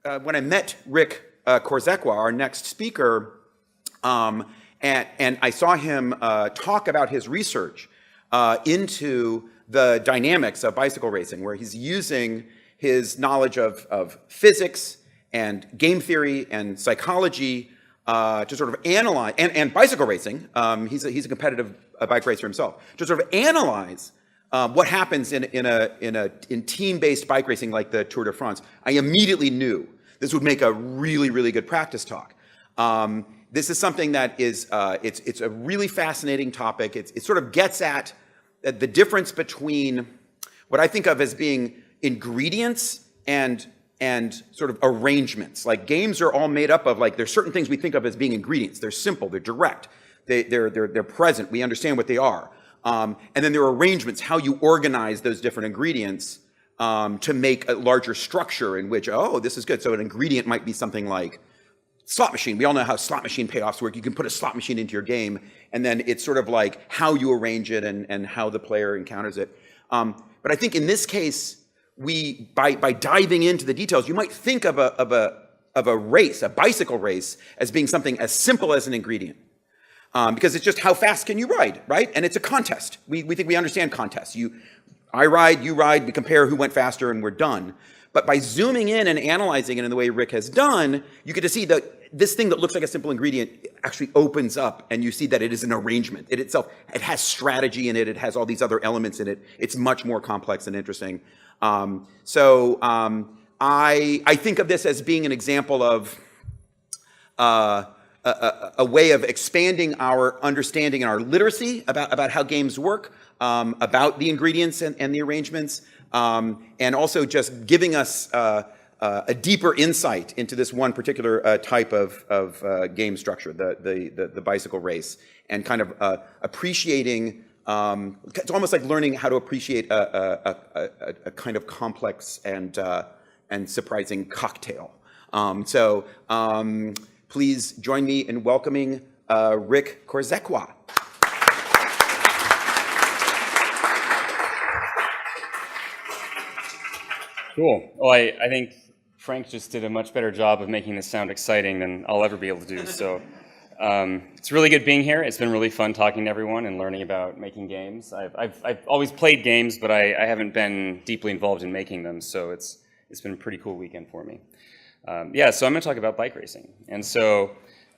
when I met Rick Korzekwa, our next speaker, and I saw him talk about his research into the dynamics of bicycle racing, where he's using his knowledge of physics and game theory and psychology to sort of analyze, and bicycle racing, he's a competitive bike racer himself, to sort of analyze what happens in team-based bike racing like the Tour de France. I immediately knew this would make a really, really good practice talk. This is something that is, it's a really fascinating topic. It sort of gets at the difference between what I think of as being ingredients and sort of arrangements. Like games are all made up of, like, there's certain things we think of as being ingredients. They're simple, they're direct, they're present, we understand what they are. And then there are arrangements, how you organize those different ingredients to make a larger structure in which, oh, this is good. So an ingredient might be something like slot machine. We all know how slot machine payoffs work. You can put a slot machine into your game, and then it's sort of like how you arrange it and how the player encounters it. But I think in this case, by diving into the details, you might think of a race, a bicycle race, as being something as simple as an ingredient. Because it's just how fast can you ride, right? And it's a contest. We think we understand contests. I ride, you ride, we compare who went faster, and we're done. But by zooming in and analyzing it in the way Rick has done, you get to see that this thing that looks like a simple ingredient actually opens up, and you see that it is an arrangement. It has strategy in it. It has all these other elements in it. It's much more complex and interesting. I think of this as being an example of a way of expanding our understanding and our literacy about how games work, about the ingredients and the arrangements, and also just giving us a deeper insight into this one particular type of game structure, the bicycle race, and kind of appreciating. It's almost like learning how to appreciate a kind of complex and surprising cocktail. Please join me in welcoming Rick Korzekwa. Cool. Well, I think Frank just did a much better job of making this sound exciting than I'll ever be able to do. So it's really good being here. It's been really fun talking to everyone and learning about making games. I've always played games, but I haven't been deeply involved in making them. So it's been a pretty cool weekend for me. So I'm going to talk about bike racing. And so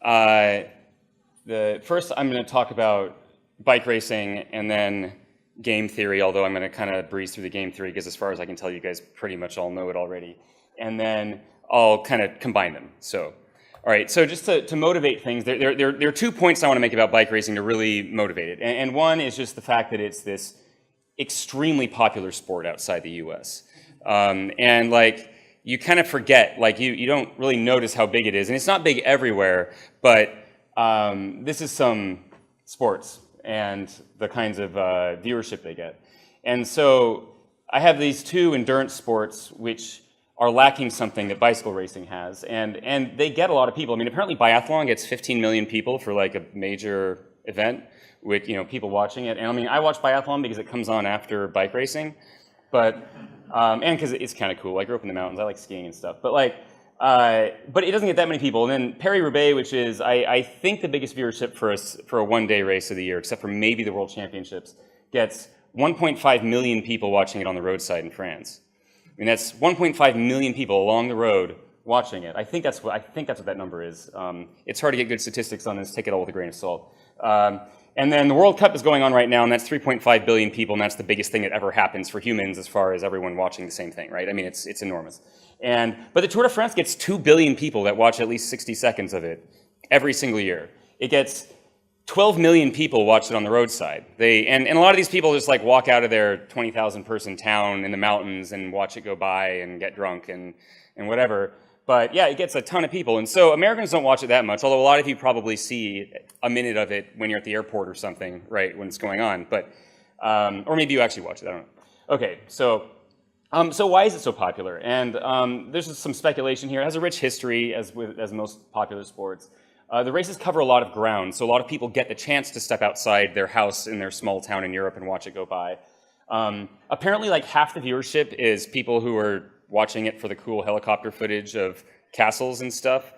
first I'm going to talk about bike racing and then game theory, although I'm going to kind of breeze through the game theory because as far as I can tell, you guys pretty much all know it already. And then I'll kind of combine them. So, all right, so just to motivate things, there are 2 points I want to make about bike racing to really motivate it. And one is just the fact that it's this extremely popular sport outside the US. And like, you kind of forget, like you don't really notice how big it is. And it's not big everywhere, but this is some sports and the kinds of viewership they get. And so I have these 2 endurance sports which are lacking something that bicycle racing has. And they get a lot of people. I mean, apparently biathlon gets 15 million people for like a major event with, people watching it. And I mean, I watch biathlon because it comes on after bike racing, but and because it's kind of cool. I grew up in the mountains. I like skiing and stuff. But but it doesn't get that many people. And then Paris-Roubaix, which is I think the biggest viewership for a one-day race of the year, except for maybe the World Championships, gets 1.5 million people watching it on the roadside in France. I mean, that's 1.5 million people along the road watching it. I think that's what that number is. It's hard to get good statistics on this. Take it all with a grain of salt. And then the World Cup is going on right now, and that's 3.5 billion people, and that's the biggest thing that ever happens for humans as far as everyone watching the same thing, right? I mean, it's enormous. But the Tour de France gets 2 billion people that watch at least 60 seconds of it every single year. It gets 12 million people watch it on the roadside. And a lot of these people just like walk out of their 20,000 person town in the mountains and watch it go by and get drunk and whatever. But yeah, it gets a ton of people. And so Americans don't watch it that much, although a lot of you probably see a minute of it when you're at the airport or something, right, when it's going on. But, or maybe you actually watch it, I don't know. Okay, so why is it so popular? And there's just some speculation here. It has a rich history, as most popular sports. The races cover a lot of ground, so a lot of people get the chance to step outside their house in their small town in Europe and watch it go by. Apparently, like half the viewership is people who are watching it for the cool helicopter footage of castles and stuff.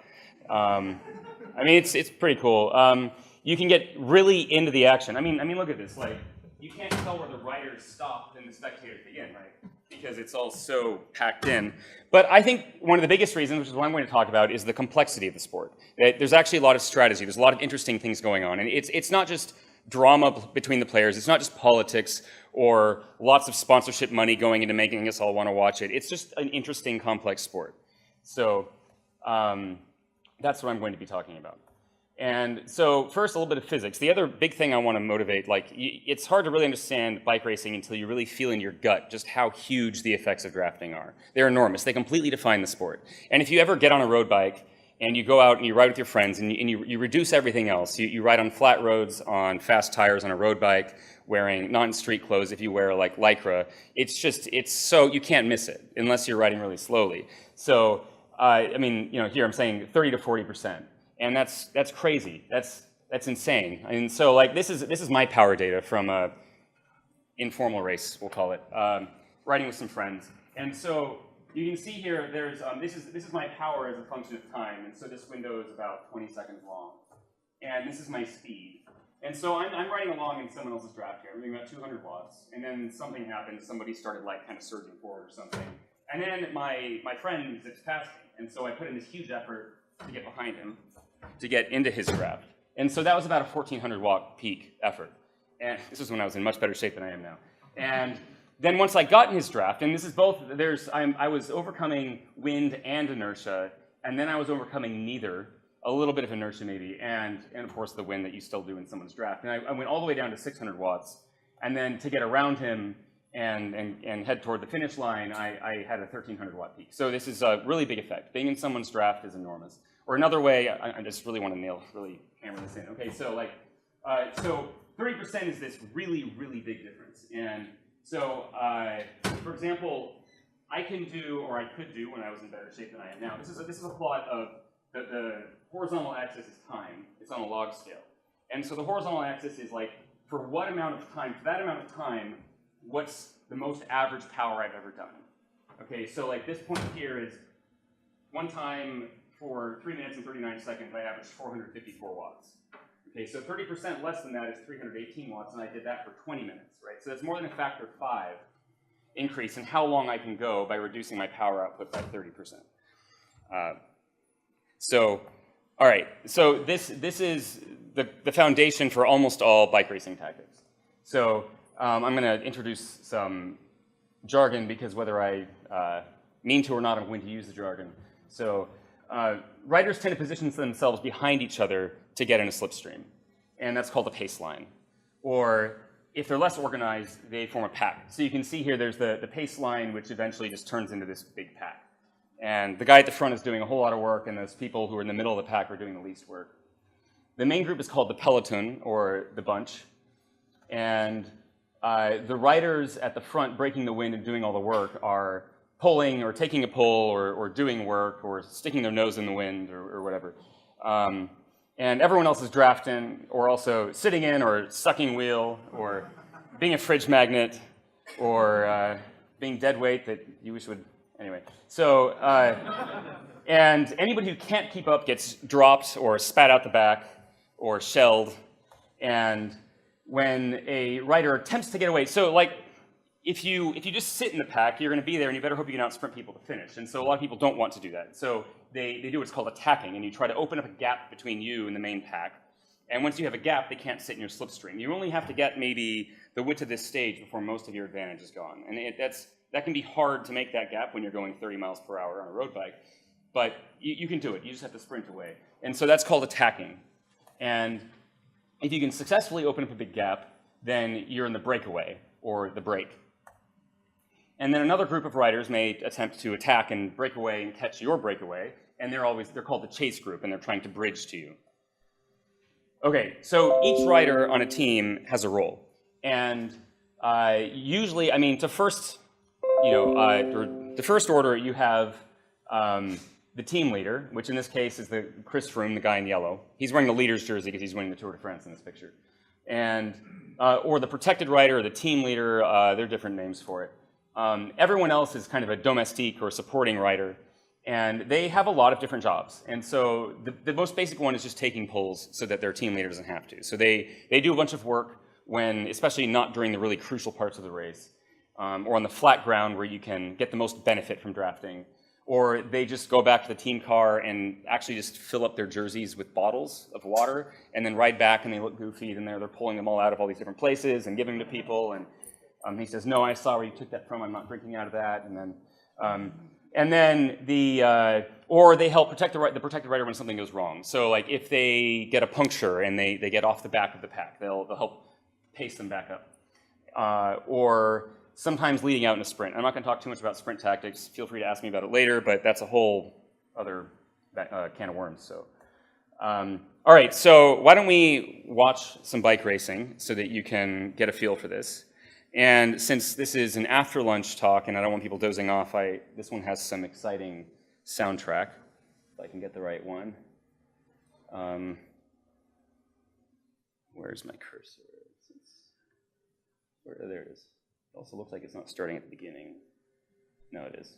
I mean, it's pretty cool. You can get really into the action. I mean, look at this. Like, you can't tell where the riders stop and the spectators begin, right? Because it's all so packed in. But I think one of the biggest reasons, which is what I'm going to talk about, is the complexity of the sport. There's actually a lot of strategy. There's a lot of interesting things going on. And it's not just drama between the players. It's not just politics or lots of sponsorship money going into making us all want to watch it. It's just an interesting, complex sport. So that's what I'm going to be talking about. And so first, a little bit of physics. The other big thing I want to motivate, like, it's hard to really understand bike racing until you really feel in your gut just how huge the effects of drafting are. They're enormous. They completely define the sport. And if you ever get on a road bike and you go out and you ride with your friends and you reduce everything else, you ride on flat roads, on fast tires, on a road bike, wearing, not in street clothes, if you wear like Lycra, it's so, you can't miss it unless you're riding really slowly. So, I mean, here I'm saying 30 to 40%. And that's crazy. That's insane. And so, like, this is my power data from a informal race, we'll call it, riding with some friends. And so you can see here, there's this is my power as a function of time. And so this window is about 20 seconds long. And this is my speed. And so I'm riding along in someone else's draft here. I'm doing about 200 watts. And then something happened. Somebody started like kind of surging forward or something. And then my friend zips past me. And so I put in this huge effort to get behind him, to get into his draft. And so that was about a 1,400 watt peak effort. And this was when I was in much better shape than I am now. And then once I got in his draft, and this is both, I was overcoming wind and inertia, and then I was overcoming neither, a little bit of inertia maybe, and of course the wind that you still do in someone's draft. And I went all the way down to 600 watts. And then to get around him and head toward the finish line, I had a 1,300 watt peak. So this is a really big effect. Being in someone's draft is enormous. Or another way, I just really want to really hammer this in. Okay, so like, so 30% is this really, really big difference. And so, for example, I can do, or I could do when I was in better shape than I am now. This is a plot of the horizontal axis is time. It's on a log scale. And so the horizontal axis is like, for what amount of time, for that amount of time, what's the most average power I've ever done? Okay, so like this point here is one time for 3 minutes and 39 seconds, I averaged 454 watts. Okay, so 30% less than that is 318 watts, and I did that for 20 minutes, right? So that's more than a factor of 5 increase in how long I can go by reducing my power output by 30%. So, all right, so this is the foundation for almost all bike racing tactics. So I'm going to introduce some jargon because whether I mean to or not, I'm going to use the jargon. So riders tend to position themselves behind each other to get in a slipstream, and that's called a pace line. Or if they're less organized, they form a pack. So you can see here there's the pace line, which eventually just turns into this big pack. And the guy at the front is doing a whole lot of work, and those people who are in the middle of the pack are doing the least work. The main group is called the peloton, or the bunch. And the riders at the front breaking the wind and doing all the work are pulling or taking a pull or doing work or sticking their nose in the wind or whatever. And everyone else is drafting or also sitting in or sucking wheel or being a fridge magnet or being dead weight that you wish would, anyway. So, and anybody who can't keep up gets dropped or spat out the back or shelled. And when a rider attempts to get away, so like, if you just sit in the pack, you're going to be there, and you better hope you can out-sprint people to finish. And so a lot of people don't want to do that. So they do what's called attacking, and you try to open up a gap between you and the main pack. And once you have a gap, they can't sit in your slipstream. You only have to get maybe the width of this stage before most of your advantage is gone. And that can be hard to make that gap when you're going 30 miles per hour on a road bike. But you can do it. You just have to sprint away. And so that's called attacking. And if you can successfully open up a big gap, then you're in the breakaway, or the break. And then another group of riders may attempt to attack and break away and catch your breakaway, and they're called the chase group, and they're trying to bridge to you. Okay, so each rider on a team has a role. And usually, I mean, to first order, you have the team leader, which in this case is Chris Froome, the guy in yellow. He's wearing the leader's jersey because he's winning the Tour de France in this picture. And, or the protected rider, or the team leader, there are different names for it. Everyone else is kind of a domestique or supporting rider. And they have a lot of different jobs. And so the most basic one is just taking pulls so that their team leader doesn't have to. So they do a bunch of work when, especially not during the really crucial parts of the race, or on the flat ground where you can get the most benefit from drafting. Or they just go back to the team car and actually just fill up their jerseys with bottles of water and then ride back, and they look goofy, and they're pulling them all out of all these different places and giving them to people. And he says, no, I saw where you took that from, I'm not drinking out of that. And then or they help protect the protected rider when something goes wrong. So like if they get a puncture and they get off the back of the pack, they'll help pace them back up. Or sometimes leading out in a sprint. I'm not going to talk too much about sprint tactics. Feel free to ask me about it later, but that's a whole other can of worms. So, all right, so why don't we watch some bike racing so that you can get a feel for this. And since this is an after lunch talk and I don't want people dozing off, this one has some exciting soundtrack, if I can get the right one. Where's my cursor? There it is. It also looks like it's not starting at the beginning. No, it is.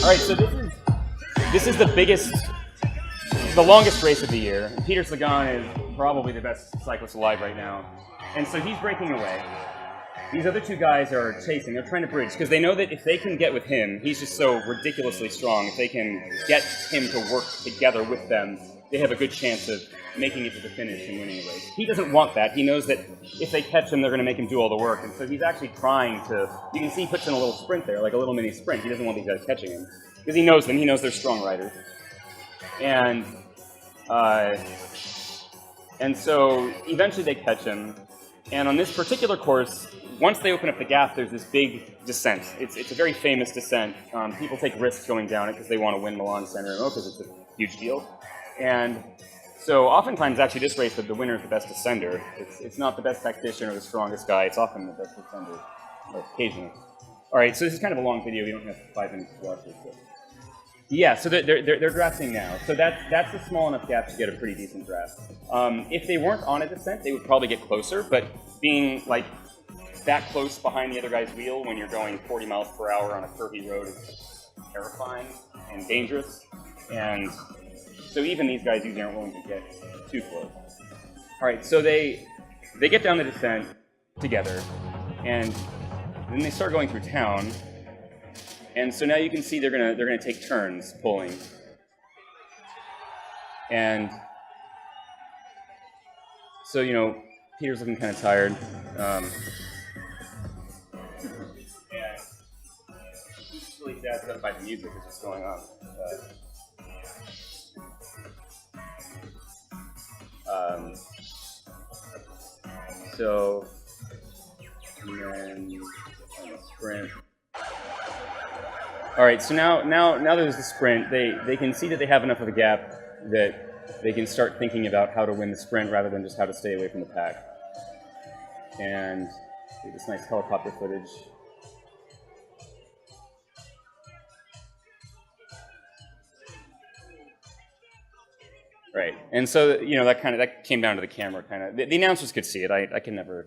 All right, so this is the longest race of the year. Peter Sagan is probably the best cyclist alive right now. And so he's breaking away. These other two guys are chasing. They're trying to bridge because they know that if they can get with him, he's just so ridiculously strong. If they can get him to work together with them, they have a good chance of making it to the finish and winning the race. He doesn't want that. He knows that if they catch him, they're going to make him do all the work. And so he's actually trying to, you can see he puts in a little sprint there, like a little mini sprint. He doesn't want these guys catching him because he knows them. He knows they're strong riders. And so eventually they catch him. And on this particular course, once they open up the gap, there's this big descent. It's a very famous descent. People take risks going down it because they want to win Milan San Remo because it's a huge deal. And so oftentimes, actually, this race, the winner is the best descender. It's not the best tactician or the strongest guy. It's often the best descender, occasionally. All right, so this is kind of a long video. We don't have 5 minutes to watch this. But yeah, so they're drafting now. So that's a small enough gap to get a pretty decent draft. If they weren't on a descent, they would probably get closer. But being like that close behind the other guy's wheel when you're going 40 miles per hour on a curvy road is terrifying and dangerous. And so even these guys usually aren't willing to get too close. All right, so they get down the descent together, and then they start going through town. And so now you can see they're gonna take turns pulling. And so Peter's looking kind of tired. And he's really jazzed up by the music that's just going on. So, and then sprint. All right, so now there's the sprint. They can see that they have enough of a gap that they can start thinking about how to win the sprint rather than just how to stay away from the pack. And this nice helicopter footage. Right, and so that came down to the camera kind of. The announcers could see it. I can never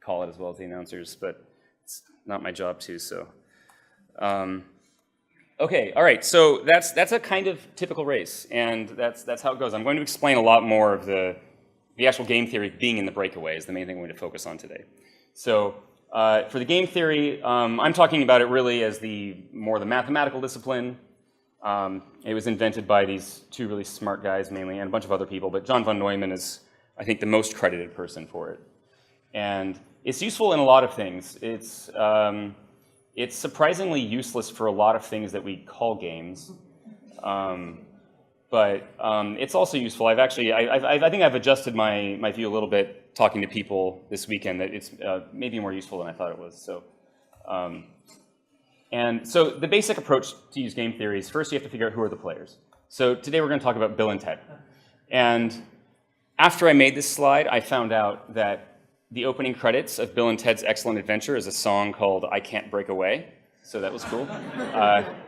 call it as well as the announcers, but it's not my job to. So, okay, all right. So that's a kind of typical race, and that's how it goes. I'm going to explain a lot more of the actual game theory being in the breakaways. The main thing we're going to focus on today. So for the game theory, I'm talking about it really as the mathematical discipline. It was invented by these two really smart guys mainly, and a bunch of other people, but John von Neumann is, I think, the most credited person for it. And it's useful in a lot of things. It's surprisingly useless for a lot of things that we call games, but it's also useful. I think I've adjusted my view a little bit talking to people this weekend that it's maybe more useful than I thought it was. So. And so the basic approach to use game theory is first you have to figure out who are the players. So today we're going to talk about Bill and Ted. And after I made this slide, I found out that the opening credits of Bill and Ted's Excellent Adventure is a song called I Can't Break Away. So that was cool.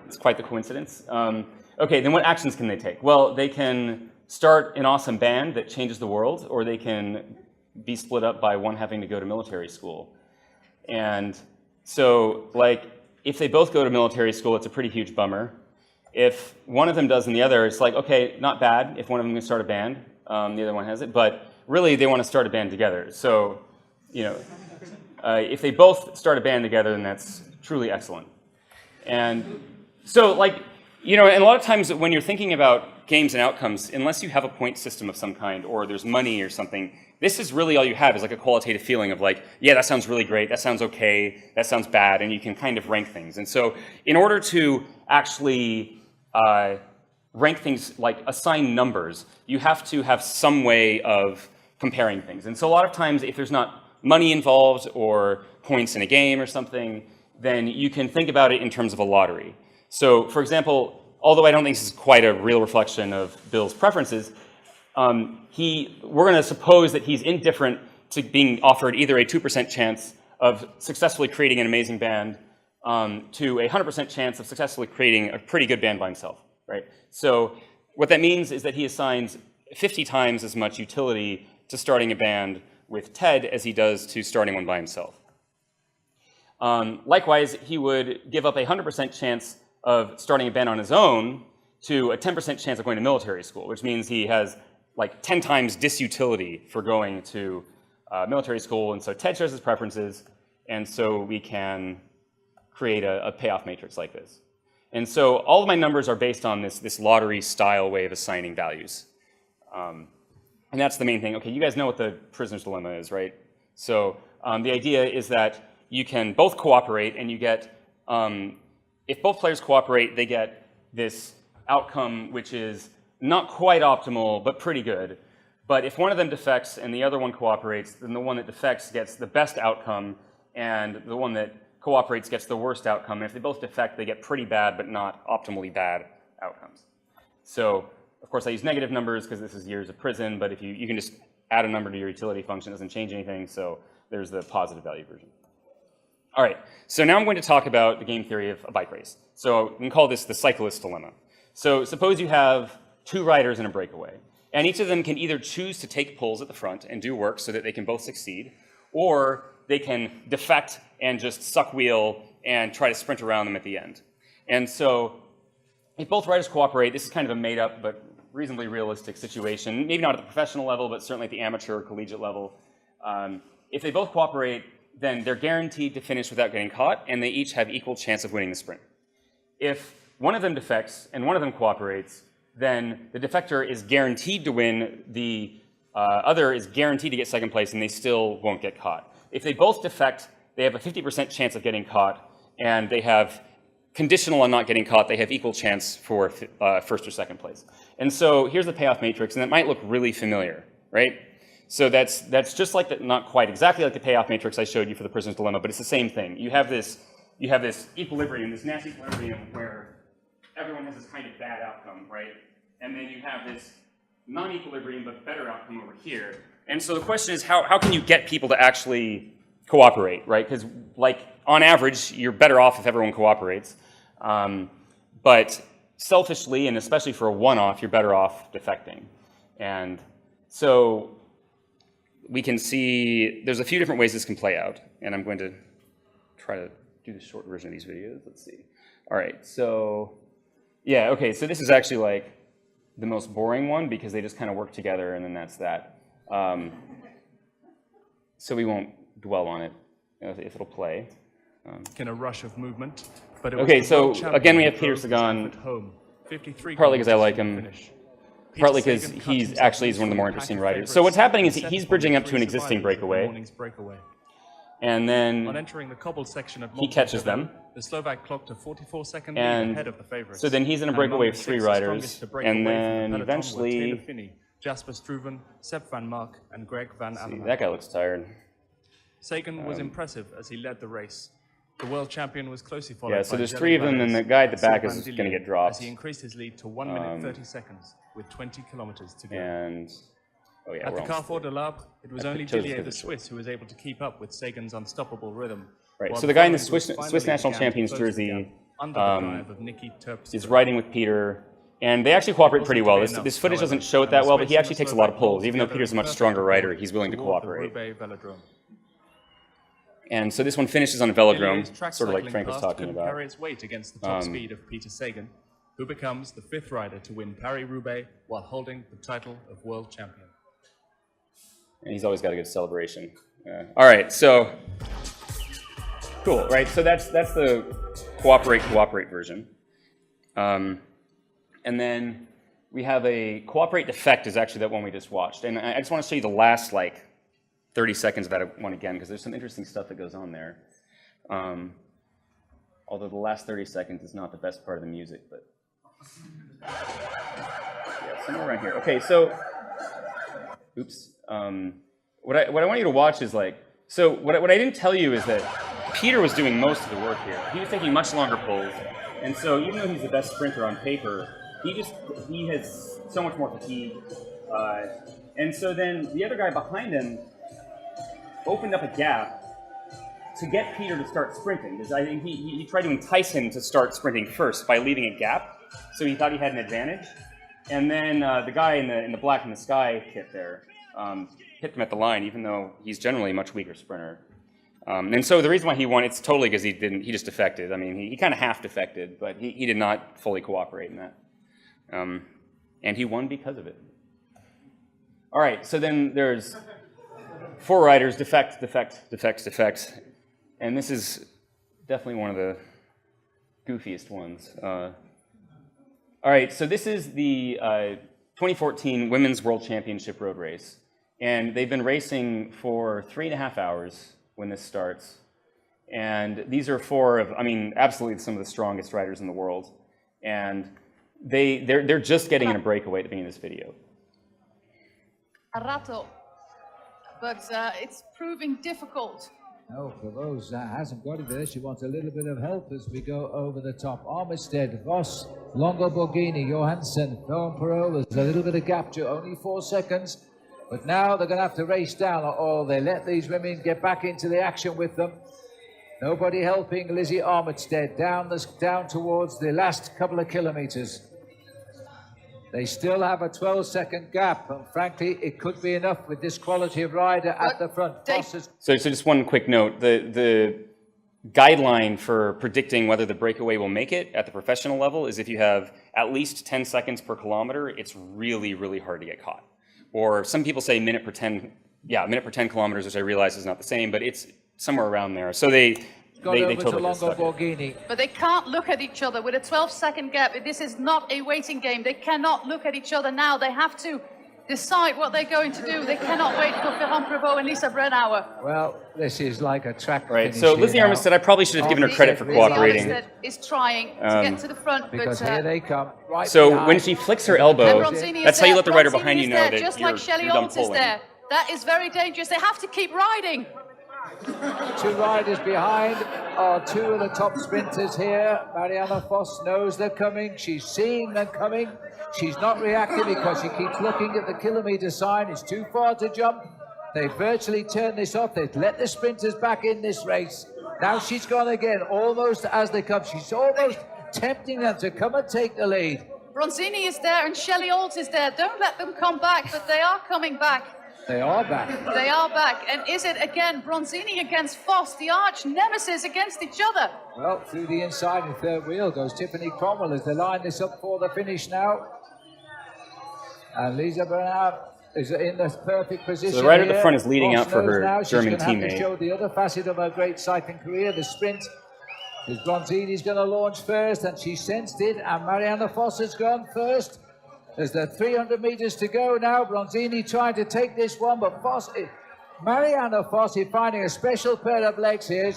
It's quite the coincidence. Okay, then what actions can they take? Well, they can start an awesome band that changes the world, or they can be split up by one having to go to military school. And so, like, if they both go to military school, it's a pretty huge bummer. If one of them does and the other, it's like, okay, not bad if one of them can start a band, the other one has it, but really they want to start a band together. So, you know, if they both start a band together, then that's truly excellent. And so, like, you know, and a lot of times when you're thinking about games and outcomes, unless you have a point system of some kind or there's money or something, this is really all you have is like a qualitative feeling of like, yeah, that sounds really great, that sounds okay, that sounds bad, and you can kind of rank things. And so in order to actually rank things, like assign numbers, you have to have some way of comparing things. And so a lot of times if there's not money involved or points in a game or something, then you can think about it in terms of a lottery. So for example, although I don't think this is quite a real reflection of Bill's preferences, we're going to suppose that he's indifferent to being offered either a 2% chance of successfully creating an amazing band to a 100% chance of successfully creating a pretty good band by himself, right? So what that means is that he assigns 50 times as much utility to starting a band with Ted as he does to starting one by himself. Likewise, he would give up a 100% chance of starting a band on his own to a 10% chance of going to military school, which means he has like 10 times disutility for going to military school. And so Ted shares his preferences, and so we can create a payoff matrix like this. And so all of my numbers are based on this lottery-style way of assigning values. And that's the main thing. Okay, you guys know what the prisoner's dilemma is, right? So the idea is that you can both cooperate, and you get, if both players cooperate, they get this outcome which is not quite optimal, but pretty good. But if one of them defects and the other one cooperates, then the one that defects gets the best outcome, and the one that cooperates gets the worst outcome. And if they both defect, they get pretty bad, but not optimally bad outcomes. So, of course, I use negative numbers because this is years of prison, but if you can just add a number to your utility function, it doesn't change anything, so there's the positive value version. All right, so now I'm going to talk about the game theory of a bike race. So we can call this the cyclist dilemma. So suppose you have two riders in a breakaway, and each of them can either choose to take pulls at the front and do work so that they can both succeed, or they can defect and just suck wheel and try to sprint around them at the end. And so if both riders cooperate, this is kind of a made-up but reasonably realistic situation, maybe not at the professional level, but certainly at the amateur or collegiate level. If they both cooperate, then they're guaranteed to finish without getting caught, and they each have equal chance of winning the sprint. If one of them defects and one of them cooperates, then the defector is guaranteed to win, the other is guaranteed to get second place, and they still won't get caught. If they both defect, they have a 50% chance of getting caught, and they have, conditional on not getting caught, they have equal chance for first or second place. And so here's the payoff matrix, and it might look really familiar, right? So that's just like the, not quite exactly like the payoff matrix I showed you for the prisoner's dilemma, but it's the same thing. You have this equilibrium, this nasty equilibrium where everyone has this kind of bad outcome, right? And then you have this non-equilibrium but better outcome over here. And so the question is, how can you get people to actually cooperate, right? Because like on average, you're better off if everyone cooperates. But selfishly, and especially for a one-off, you're better off defecting. And so we can see there's a few different ways this can play out. And I'm going to try to do the short version of these videos. Let's see. All right, so yeah, okay, so this is actually like the most boring one because they just kind of work together, and then that's that. So we won't dwell on it if it'll play. In a rush of movement, but okay, so again we have Peter Sagan, partly because I like him, partly because he's one of the more interesting writers. So what's happening is he's bridging up to an existing breakaway, and then on entering the cobbled section of he catches them. The Slovak clocked a 44-second lead ahead of the favorites. So then he's in a breakaway of three riders, and then eventually Jasper Struven, Sepp van Mark, and Greg van Avermaet. That guy looks tired. Sagan was impressive as he led the race. The world champion was closely followed by there's three of them, and the guy at the back is going to get dropped. As he increased his lead to 1 minute 30 seconds with 20 kilometers to go. And at the Carrefour de l'Arbre, it was only Dillier the Swiss who was able to keep up with Sagan's unstoppable rhythm. Right. So the guy in the Swiss national champions jersey is riding with Peter, And they actually cooperate pretty well. Wasn't This enough, footage doesn't however, show it and that the well, but he Swiss actually and takes a lot of Slovak pulls. pulled Even though together Peter's a in much perfect stronger rider, accord he's willing to toward the cooperate. Roubaix velodrome. And so this one finishes on a velodrome, Italy's track sort of like cycling Frank was past talking couldn't about. carry its weight against the top speed of Peter Sagan, who becomes the 5th rider to win Paris-Roubaix while holding the title of world champion. And he's always got a good celebration. All right, so cool, right? So that's the cooperate version. And then we have a cooperate defect is actually that one we just watched. And I just want to show you the last like 30 seconds of that one again, because there's some interesting stuff that goes on there. Although the last 30 seconds is not the best part of the music, but yeah, somewhere around here. Okay, so, oops. What I want you to watch is like, so what I didn't tell you is that Peter was doing most of the work here. He was taking much longer pulls, and so even though he's the best sprinter on paper, he has so much more fatigue. And so then the other guy behind him opened up a gap to get Peter to start sprinting, because I think he tried to entice him to start sprinting first by leaving a gap, so he thought he had an advantage. And then the guy in the black in the sky hit there, hit him at the line, even though he's generally a much weaker sprinter. And so the reason why he won, it's totally because he just defected. I mean, he kind of half defected, but he did not fully cooperate in that. And he won because of it. All right, so then there's 4 riders, defect. And this is definitely one of the goofiest ones. All right, so this is the 2014 Women's World Championship road race. And they've been racing for 3.5 hours when this starts. And these are 4 of, I mean, absolutely some of the strongest riders in the world. And they're just getting in a breakaway at the beginning of this video. A rattle, but it's proving difficult. No, Rose hasn't got it there. She wants a little bit of help as we go over the top. Armistead, Voss, Longo Borghini, Johansson, Philip Perot. There's a little bit of gap to only 4 seconds. But now they're going to have to race down, or they let these women get back into the action with them. Nobody helping Lizzie Armistead down towards the last couple of kilometers. They still have a 12-second gap, and frankly, it could be enough with this quality of rider at the front. So just one quick note. The guideline for predicting whether the breakaway will make it at the professional level is if you have at least 10 seconds per kilometer, it's really, really hard to get caught. Or some people say minute per 10 kilometers, which I realize is not the same, but it's somewhere around there. So they totally get stuck. But they can't look at each other with a 12-second gap. This is not a waiting game. They cannot look at each other now. They have to decide what they're going to do. They cannot wait for Ferrand Prévot and Lisa Brennauer. Well, this is like a track right. So Lizzie Armistead, I probably should have given her credit for cooperating. Lizzie Armistead is trying to get to the front, because but here they come. Right so behind. when she flicks her elbow, that's how you let the rider Bronzini behind you is know there, that just you're like Shelley done Olds is pulling. there. That is very dangerous. They have to keep riding. 2 riders behind are 2 of the top sprinters here. Marianne Vos knows they're coming. She's seeing them coming. She's not reacting because she keeps looking at the kilometer sign. It's too far to jump. They virtually turned this off. They've let the sprinters back in this race. Now she's gone again, almost as they come. She's almost tempting them to come and take the lead. Bronzini is there and Shelley Olds is there. Don't let them come back, but they are coming back. They are back. They are back. And is it again Bronzini against Voss, the arch nemesis against each other? Well, through the inside and third wheel goes Tiffany Cromwell as they line this up for the finish now. And Lisa Bernard is in the perfect position. So the rider at the here. front is leading Voss out for knows her now she's German gonna have to teammate. show the other facet of her great cycling career, the sprint. Is Bronzini's going to launch first, and she sensed it, and Marianne Vos has gone first. There's the 300 meters to go now. Bronzini trying to take this one, but Marianne Vos is finding a special pair of legs here.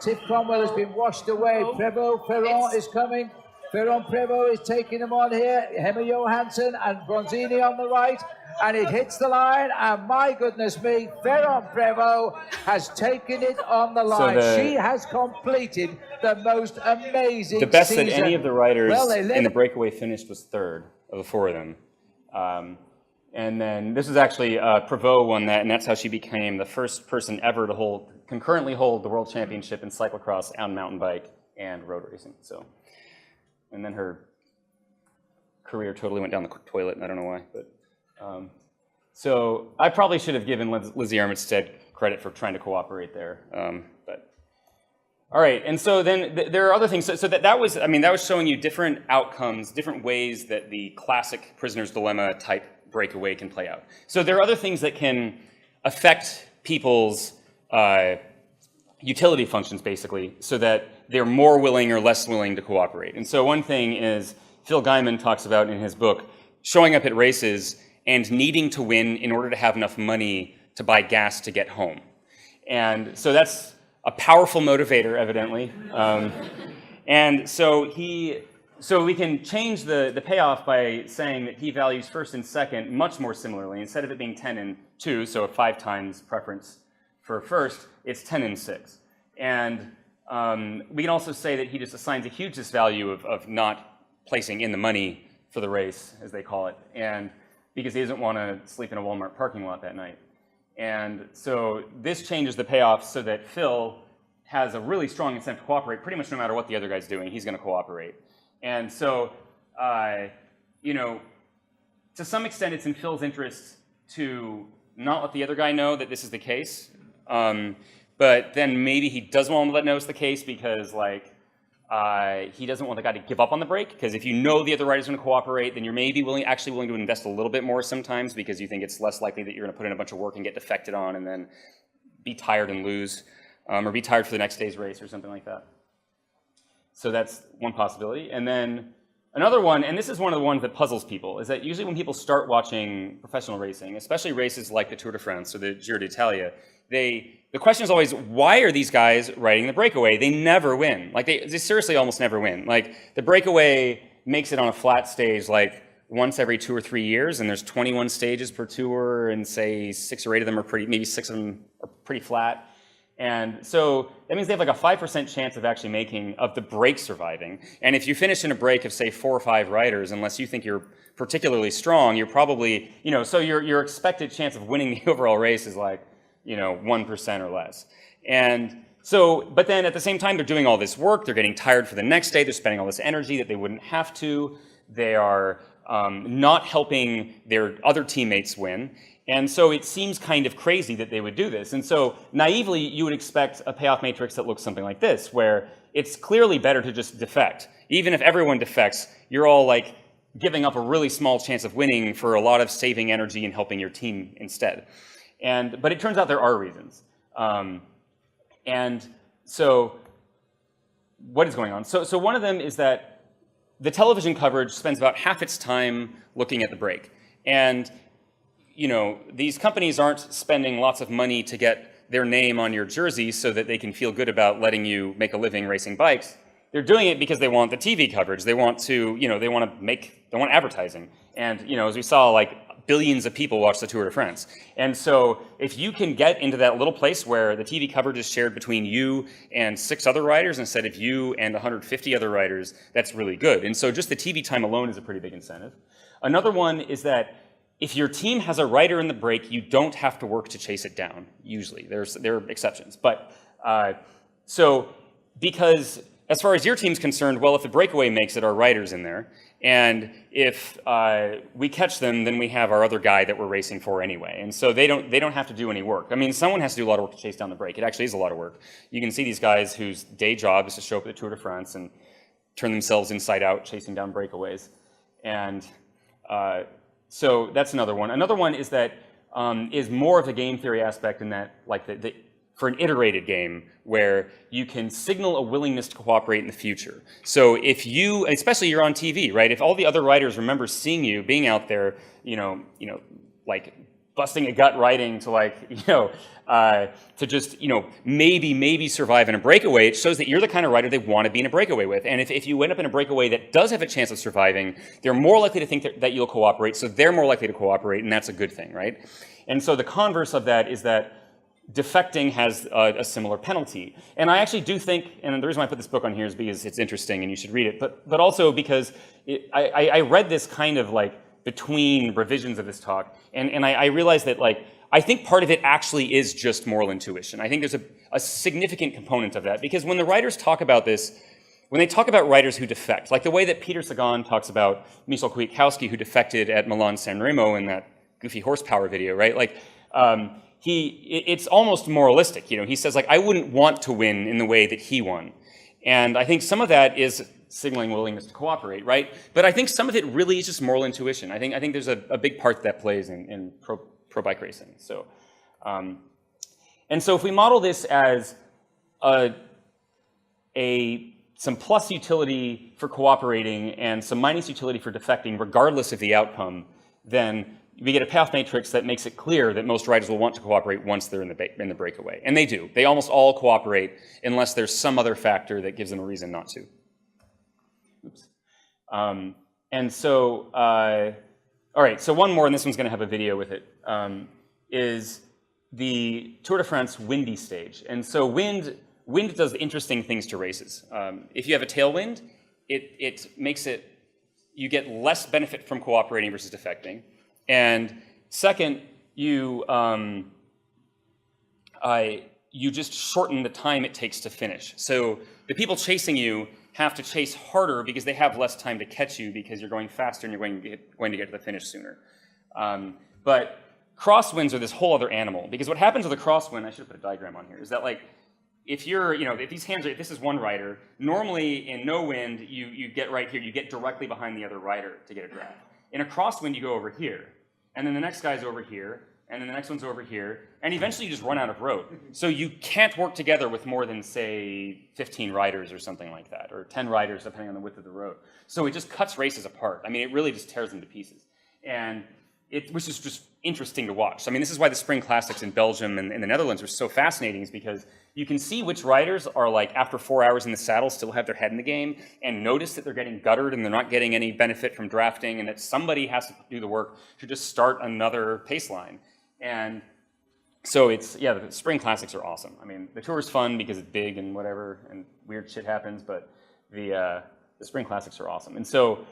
Tiff Cromwell has been washed away. Prévot, Ferrand is coming. Ferrand Prévot is taking them on here. Emma Johansson and Bronzini on the right. And it hits the line, and my goodness me, Ferrand Prévot has taken it on the line. She has completed the most amazing The best season. that any of the riders Well, in the breakaway finished was 3rd of the 4 of them. And then this is actually Prévot won that, and that's how she became the first person ever to concurrently hold the world championship in cyclocross and mountain bike and road racing. So, and then her career totally went down the toilet, and I don't know why. But so I probably should have given Lizzie Armitstead credit for trying to cooperate there. But all right, and so then there are other things. So that was, I mean, that was showing you different outcomes, different ways that the classic prisoner's dilemma type breakaway can play out. So there are other things that can affect people's utility functions, basically, so that they're more willing or less willing to cooperate. And so one thing is, Phil Gaiman talks about in his book, showing up at races and needing to win in order to have enough money to buy gas to get home. And so that's a powerful motivator, evidently. And so we can change the payoff by saying that he values first and second much more similarly. Instead of it being 10 and 2, so a 5 times preference for first, it's 10 and 6. And we can also say that he just assigns a huge disvalue of not placing in the money for the race, as they call it, and because he doesn't want to sleep in a Walmart parking lot that night. And so this changes the payoff so that Phil has a really strong incentive to cooperate. Pretty much no matter what the other guy's doing, he's going to cooperate. And so, you know, to some extent, it's in Phil's interest to not let the other guy know that this is the case. But then maybe he doesn't want to let know it's the case because, like, he doesn't want the guy to give up on the break. Because if you know the other rider's going to cooperate, then you're maybe actually willing to invest a little bit more sometimes because you think it's less likely that you're going to put in a bunch of work and get defected on and then be tired and lose, or be tired for the next day's race or something like that. So that's one possibility. And then another one, and this is one of the ones that puzzles people, is that usually when people start watching professional racing, especially races like the Tour de France or the Giro d'Italia, the question is always, why are these guys riding the breakaway? They never win. Like, they seriously almost never win. Like, the breakaway makes it on a flat stage like once every 2 or 3 years, and there's 21 stages per tour, and say 6 or 8 of them are maybe 6 of them are pretty flat. And so that means they have like a 5% chance of actually of the break surviving. And if you finish in a break of, say, 4 or 5 riders, unless you think you're particularly strong, you're probably, you know, so your expected chance of winning the overall race is like, you know, 1% or less. And so, but then at the same time, they're doing all this work, they're getting tired for the next day, they're spending all this energy that they wouldn't have to, they are not helping their other teammates win. And so it seems kind of crazy that they would do this. And so naively, you would expect a payoff matrix that looks something like this, where it's clearly better to just defect. Even if everyone defects, you're all like giving up a really small chance of winning for a lot of saving energy and helping your team instead. But it turns out there are reasons. And so what is going on? So one of them is that the television coverage spends about half its time looking at the break. And you know, these companies aren't spending lots of money to get their name on your jersey so that they can feel good about letting you make a living racing bikes. They're doing it because they want the TV coverage. They want to, you know, they want advertising. And, you know, as we saw, like, billions of people watch the Tour de France. And so if you can get into that little place where the TV coverage is shared between you and 6 other riders instead of you and 150 other riders, that's really good. And so just the TV time alone is a pretty big incentive. Another one is that if your team has a rider in the break, you don't have to work to chase it down, usually. There are exceptions. But so because as far as your team's concerned, well, if the breakaway makes it, our rider's in there. And if we catch them, then we have our other guy that we're racing for anyway. And so they don't have to do any work. I mean, someone has to do a lot of work to chase down the break. It actually is a lot of work. You can see these guys whose day job is to show up at the Tour de France and turn themselves inside out chasing down breakaways. And so that's another one. Another one is that is more of the game theory aspect in that, like, for an iterated game where you can signal a willingness to cooperate in the future. So if you, especially you're on TV, right? If all the other riders remember seeing you being out there, you know, like busting a gut riding to, like, to just, maybe survive in a breakaway, it shows that you're the kind of rider they want to be in a breakaway with. And if you end up in a breakaway that does have a chance of surviving, they're more likely to think that you'll cooperate, so they're more likely to cooperate, and that's a good thing, right? And so the converse of that is that defecting has a similar penalty. And I actually do think, and the reason why I put this book on here is because it's interesting and you should read it, but also because I read this kind of like between revisions of this talk, and I realized that, like, I think part of it actually is just moral intuition. I think there's a significant component of that, because when the writers talk about this, when they talk about riders who defect, like the way that Peter Sagan talks about Michał Kwiatkowski, who defected at Milan-San Remo in that goofy horsepower video, right? Like, it's almost moralistic, you know. He says, like, I wouldn't want to win in the way that he won. And I think some of that is signaling willingness to cooperate, right? But I think some of it really is just moral intuition. I think there's a big part that plays in pro bike racing. So, and so if we model this as some plus utility for cooperating and some minus utility for defecting, regardless of the outcome, then we get a path matrix that makes it clear that most riders will want to cooperate once they're in the breakaway. And they do. They almost all cooperate unless there's some other factor that gives them a reason not to. Oops. And so, all right, so one more, and this one's going to have a video with it, is the Tour de France windy stage. And so wind does interesting things to races. If you have a tailwind, it makes it, you get less benefit from cooperating versus defecting. And second, you just shorten the time it takes to finish. So the people chasing you have to chase harder because they have less time to catch you because you're going faster and you're going to get to the finish sooner. But crosswinds are this whole other animal, because what happens with a crosswind, I should put a diagram on here, is that, like, if you're, you know, if these hands are, if this is one rider, normally in no wind, you get right here, you get directly behind the other rider to get a grab. In a crosswind, you go over here, and then the next guy's over here, and then the next one's over here, and eventually you just run out of road. So you can't work together with more than, say, 15 riders or something like that, or 10 riders, depending on the width of the road. So it just cuts races apart. I mean, it really just tears them to pieces. And which is just interesting to watch. I mean, this is why the Spring Classics in Belgium and the Netherlands are so fascinating, is because you can see which riders are, like, after 4 hours in the saddle, still have their head in the game, and notice that they're getting guttered and they're not getting any benefit from drafting, and that somebody has to do the work to just start another pace line. And so it's, yeah, the Spring Classics are awesome. I mean, the Tour is fun because it's big and whatever, and weird shit happens, but the Spring Classics are awesome. And so,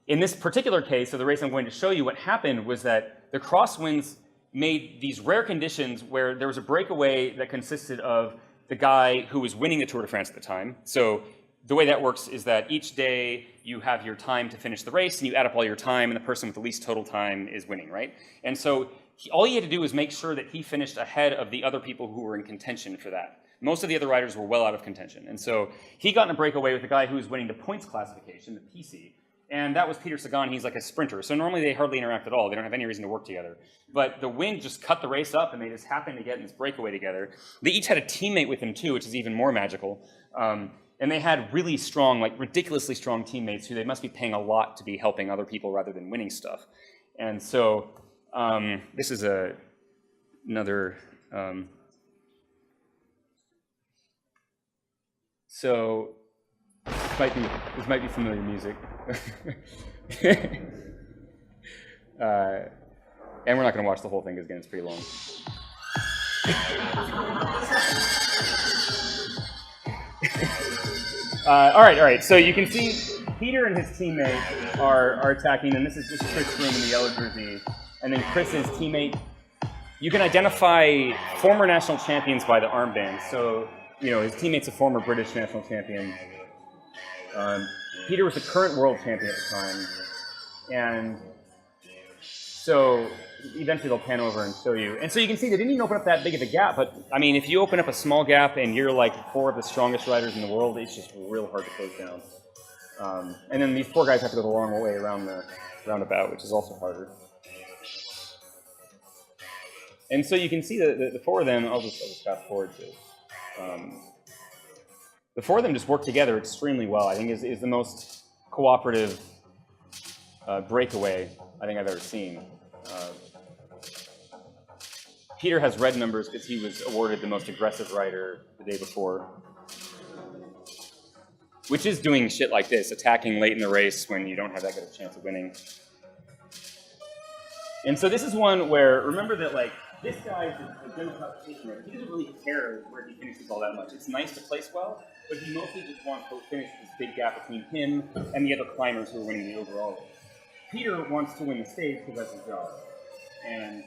in this particular case of the race I'm going to show you, what happened was that the crosswinds made these rare conditions where there was a breakaway that consisted of the guy who was winning the Tour de France at the time. So the way that works is that each day you have your time to finish the race, and you add up all your time, and the person with the least total time is winning, right? And so all he had to do was make sure that he finished ahead of the other people who were in contention for that. Most of the other riders were well out of contention. And so he got in a breakaway with the guy who was winning the points classification, the PC. And that was Peter Sagan. He's like a sprinter. So normally they hardly interact at all. They don't have any reason to work together. But the wind just cut the race up, and they just happened to get in this breakaway together. They each had a teammate with them too, which is even more magical. And they had really strong, like ridiculously strong teammates who they must be paying a lot to be helping other people rather than winning stuff. And so this is another... So this might be familiar music. And we're not going to watch the whole thing because, again, it's pretty long. All right. So you can see Peter and his teammate are attacking, and this is Chris Froome in the yellow jersey, and then Chris's teammate. You can identify former national champions by the armband. So, you know, his teammate's a former British national champion. Peter was the current world champion at the time, and so eventually they'll pan over and show you. And so you can see they didn't even open up that big of a gap, but I mean, if you open up a small gap and you're like 4 of the strongest riders in the world, it's just real hard to close down. And then these poor guys have to go the long way around the roundabout, which is also harder. And so you can see the 4 of them, I'll just fast forward to the 4 of them just work together extremely well. I think is the most cooperative breakaway I think I've ever seen. Peter has red numbers because he was awarded the most aggressive rider the day before, which is doing shit like this, attacking late in the race when you don't have that good a chance of winning. And so this is one where, remember that, like, this guy is a good competition. He doesn't really care where he finishes all that much. It's nice to place well, but he mostly just wants to finish this big gap between him and the other climbers who are winning the overall race. Peter wants to win the stage because that's his job. And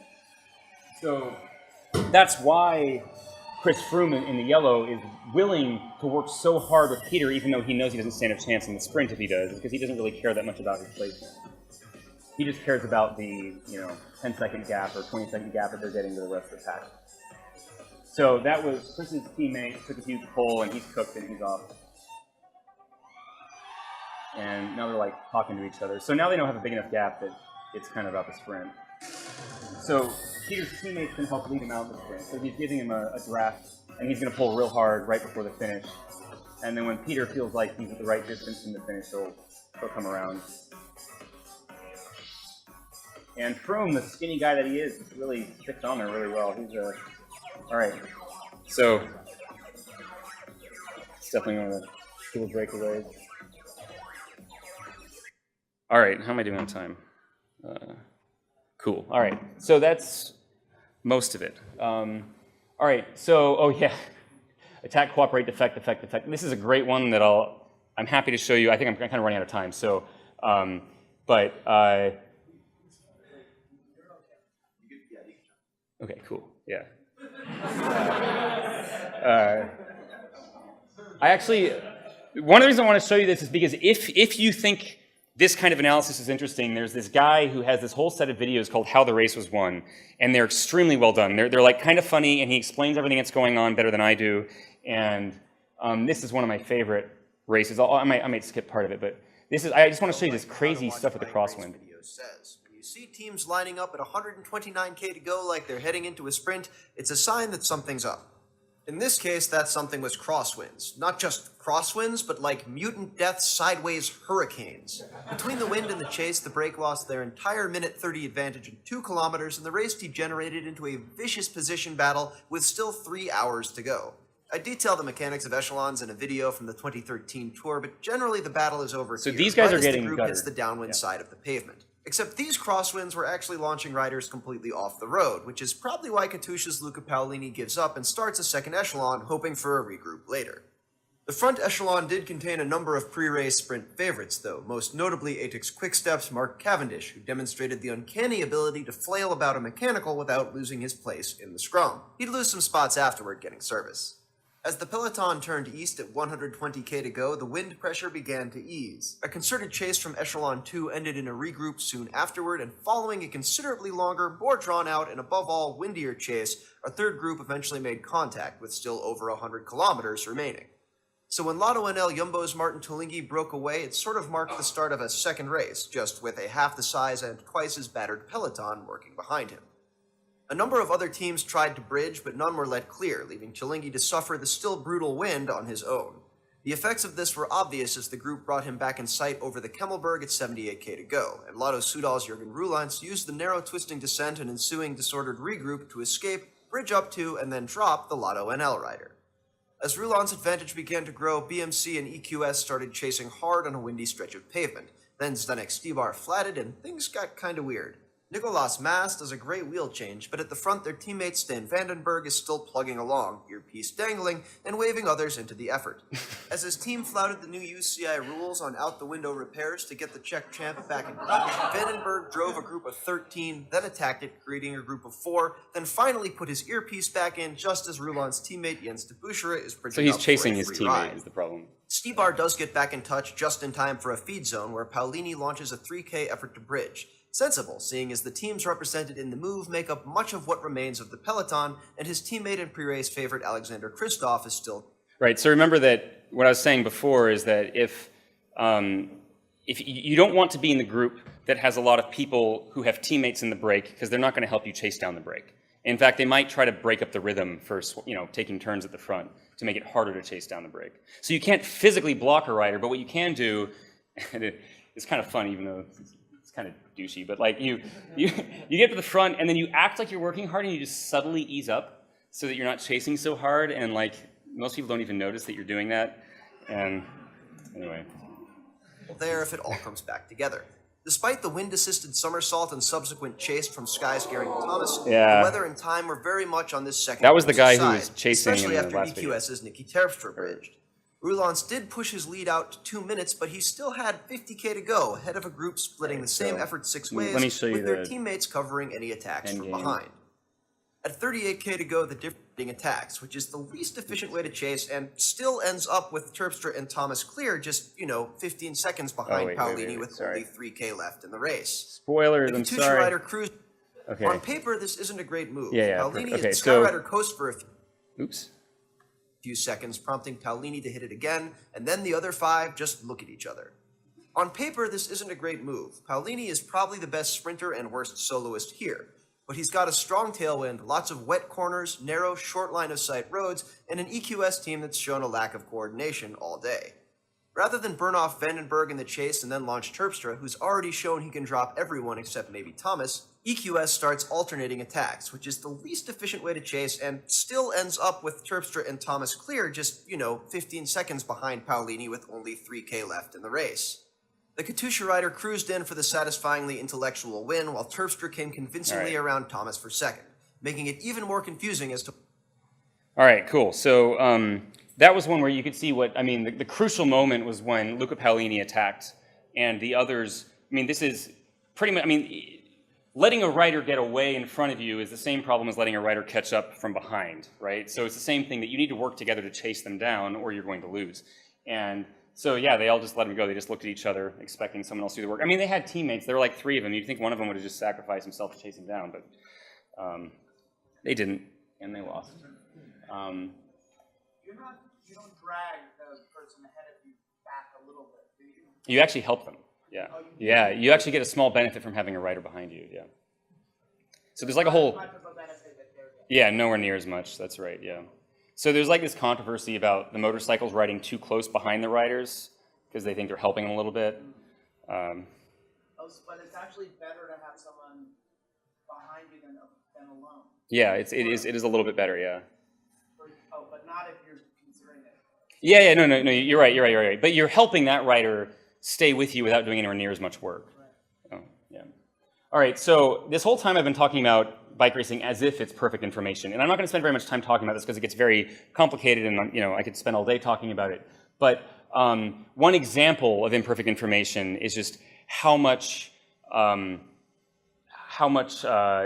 so that's why Chris Froome in the yellow is willing to work so hard with Peter, even though he knows he doesn't stand a chance in the sprint if he does, because he doesn't really care that much about his placement. He just cares about the 10-second gap or 20-second gap that they're getting to the rest of the pack. So that was Chris's teammate, took a huge pull, and he's cooked and he's off. And now they're like talking to each other. So now they don't have a big enough gap that it's kind of about the sprint. So Peter's teammates can help lead him out in the sprint. So he's giving him a draft, and he's going to pull real hard right before the finish. And then when Peter feels like he's at the right distance from the finish, he'll come around. And Froome, the skinny guy that he is, really sticks on there really well. He's all right. So it's definitely one of the cool breakaways. All right, how am I doing on time? Cool. All right, so that's most of it. All right, so attack, cooperate, defect, defect, defect. This is a great one that I'm happy to show you. I think I'm kind of running out of time. So, okay, cool. Yeah. I actually, one of the reasons I want to show you this is because if you think this kind of analysis is interesting, there's this guy who has this whole set of videos called How the Race Was Won, and they're extremely well done. They're like kind of funny, and he explains everything that's going on better than I do. And this is one of my favorite races. I might skip part of it, but I just want to show you this crazy stuff with the crosswind. When you see teams lining up at 129K to go like they're heading into a sprint, it's a sign that something's up. In this case, that something was crosswinds. Not just crosswinds, but like mutant death sideways hurricanes. Between the wind and the chase, the break lost their entire minute 30 advantage in 2 kilometers, and the race degenerated into a vicious position battle with still 3 hours to go. I detail the mechanics of echelons in a video from the 2013 tour, but generally the battle is over so here. These guys right are getting the group gutted. hits the downwind side of the pavement. Except these crosswinds were actually launching riders completely off the road, which is probably why Katusha's Luca Paolini gives up and starts a second echelon, hoping for a regroup later. The front echelon did contain a number of pre-race sprint favorites, though, most notably ATIC's Quickstep's Mark Cavendish, who demonstrated the uncanny ability to flail about a mechanical without losing his place in the scrum. He'd lose some spots afterward getting service. As the peloton turned east at 120K to go, the wind pressure began to ease. A concerted chase from Echelon 2 ended in a regroup soon afterward, and following a considerably longer, more drawn-out, and above all, windier chase, a third group eventually made contact, with still over 100 kilometers remaining. So when Lotto NL Jumbo's Martin Tullingi broke away, it sort of marked the start of a second race, just with a half the size and twice as battered peloton working behind him. A number of other teams tried to bridge, but none were let clear, leaving Tullingi to suffer the still brutal wind on his own. The effects of this were obvious as the group brought him back in sight over the Kemmelberg at 78K to go, and Lotto Soudal's Jürgen Roelandts used the narrow twisting descent and ensuing disordered regroup to escape, bridge up to, and then drop the Lotto NL rider. As Roelandt's advantage began to grow, BMC and EQS started chasing hard on a windy stretch of pavement. Then Zdenek Stybar flatted, and things got kinda weird. Nicolas Mas does a great wheel change, but at the front their teammate Stan Vandenberg is still plugging along, earpiece dangling, and waving others into the effort. As his team flouted the new UCI rules on out-the-window repairs to get the Czech champ back in touch, Vandenberg drove a group of 13, then attacked it, creating a group of 4, then finally put his earpiece back in just as Roelandt's teammate Jens de Buchera is bridging So he's up chasing for a his free teammate ride. is the problem. Stybar does get back in touch just in time for a feed zone where Paolini launches a 3K effort to bridge. Sensible, seeing as the teams represented in the move make up much of what remains of the peloton, and his teammate and pre-race favorite Alexander Kristoff is still... Right, so remember that what I was saying before is that if you don't want to be in the group that has a lot of people who have teammates in the break, because they're not going to help you chase down the break. In fact, they might try to break up the rhythm for taking turns at the front to make it harder to chase down the break. So you can't physically block a rider, but what you can do, and it's kind of fun even though it's kind of douchey, but like you get to the front and then you act like you're working hard and you just subtly ease up so that you're not chasing so hard, and like most people don't even notice that you're doing that. And anyway. There if it all comes back together. Despite the wind-assisted somersault and subsequent chase from Sky's Geraint Thomas, the weather and time were very much on this second That was the guy side, who was chasing especially in the after last video. EQS's Nicky Terpstra bridged. Roelandts did push his lead out to 2 minutes, but he still had 50K to go, ahead of a group splitting the same effort 6 ways, let me show you with their the teammates covering any attacks from endgame. behind. At 38k to go, the different attacks, which is the least efficient way to chase and still ends up with Terpstra and Thomas clear just, 15 seconds behind Paolini with only 3k left in the race. Spoilers, The I'm Katusha sorry. Rider cruised. Okay. On paper, this isn't a great move. Yeah, Paolini okay, and so- Skyrider coast for a Oops. few seconds, prompting Paolini to hit it again, and then the other 5 just look at each other. On paper, this isn't a great move. Paolini is probably the best sprinter and worst soloist here, but he's got a strong tailwind, lots of wet corners, narrow, short line-of-sight roads, and an EQS team that's shown a lack of coordination all day. Rather than burn off Vandenberg in the chase and then launch Terpstra, who's already shown he can drop everyone except maybe Thomas, EQS starts alternating attacks, which is the least efficient way to chase and still ends up with Terpstra and Thomas clear just, 15 seconds behind Paolini with only 3k left in the race. The Katusha Rider cruised in for the satisfyingly intellectual win, while Terpstra came convincingly around Thomas for second, making it even more confusing as to... All right, cool. So that was one where you could see the crucial moment was when Luca Paolini attacked and the others, this is pretty much, letting a rider get away in front of you is the same problem as letting a rider catch up from behind, right? So it's the same thing that you need to work together to chase them down or you're going to lose. And so yeah, they all just let him go. They just looked at each other expecting someone else to do the work. They had teammates. There were like 3 of them. You'd think one of them would have just sacrificed himself to chase him down, but they didn't, and they lost. You don't drag the person ahead of you back a little bit, do you? You actually help them. Yeah. Yeah, you actually get a small benefit from having a rider behind you, yeah. So there's like a whole... Yeah, nowhere near as much, that's right, yeah. So there's like this controversy about the motorcycles riding too close behind the riders because they think they're helping them a little bit. But it's actually better to have someone behind you than alone. Yeah, it is a little bit better, yeah. But not if you're considering it. Yeah, no, you're right. But you're helping that rider stay with you without doing anywhere near as much work. Right. Oh, yeah. All right, so this whole time I've been talking about bike racing as if it's perfect information. And I'm not going to spend very much time talking about this because it gets very complicated and I could spend all day talking about it. But one example of imperfect information is just how much